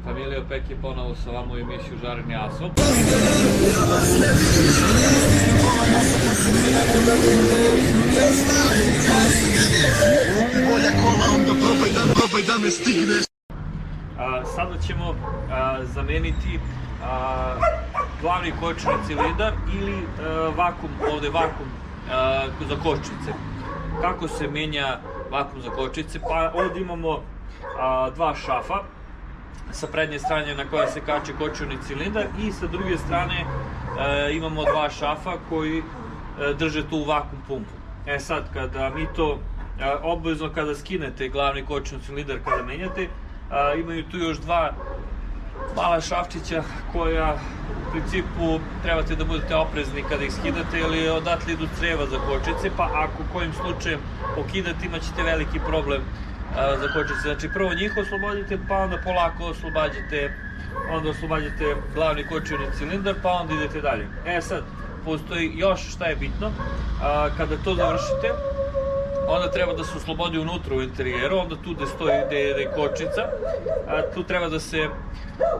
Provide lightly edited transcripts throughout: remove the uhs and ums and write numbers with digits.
Familija Pek je ponovo sa vama u emisiju Žareni Aso. Sada ćemo zameniti glavni kočni cilindar ili vakum za kočnice. Kako se menja vakum za kočnice? Pa ovdje imamo dva šafa sa prednje strane na koje se kače kočeni cilindar i sa druge strane imamo dva šafa koji drže tu vakum pumpu. Sad, kada mi to obavezno kada skinete glavni kočni cilindar kada menjate, imaju tu još dva mala šafčića koja u principu trebate da budete oprezni kada ih skidate, jer odatle idu creva za kočnice, pa ako kojim slučajem pokidate imat ćete veliki problem za kočnice. Znači prvo njih oslobodite, pa onda polako oslobađate glavni kočeni cilindar, pa onda idete dalje. Sad, postoji još šta je bitno, kada to završite, onda treba da se oslobodi unutra u interijeru, onda tu gde stoji gde je kočnica, tu treba da se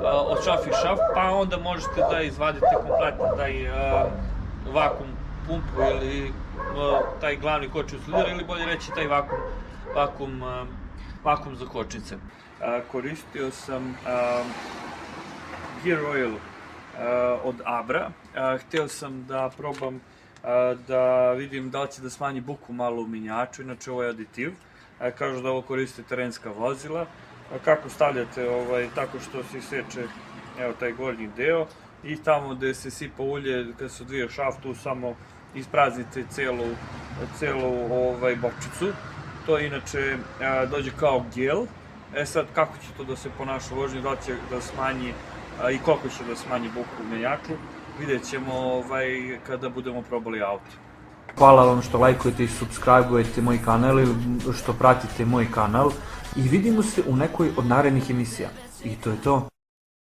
odšafi šaf, pa onda možete da izvadite kompletan taj vakum pumpu ili taj glavni kočni cilindar, ili bolje reći taj vakum za kočnice. Koristio sam Gear Oil od Abra. Htio sam da probam da vidim da li će da smanji buku malo u menjaču, inače ovo je aditiv. Kažu da ovo koriste terenska vozila. Kako stavljate? Tako što se iseče taj gornji deo i tamo gde se sipa ulje, kada se odvija šaft, tu samo ispraznite celu bočicu. To inače dođe kao gel. Sad, kako će to da se ponaša u vožnji, da li će da smanji i koliko će da smanji buku u menjaču, vidjet ćemo kada budemo probali auto. Hvala vam što lajkujete i subscribe-ujete moj kanal ili što pratite moj kanal i vidimo se u nekoj od narednih emisija. I to je to.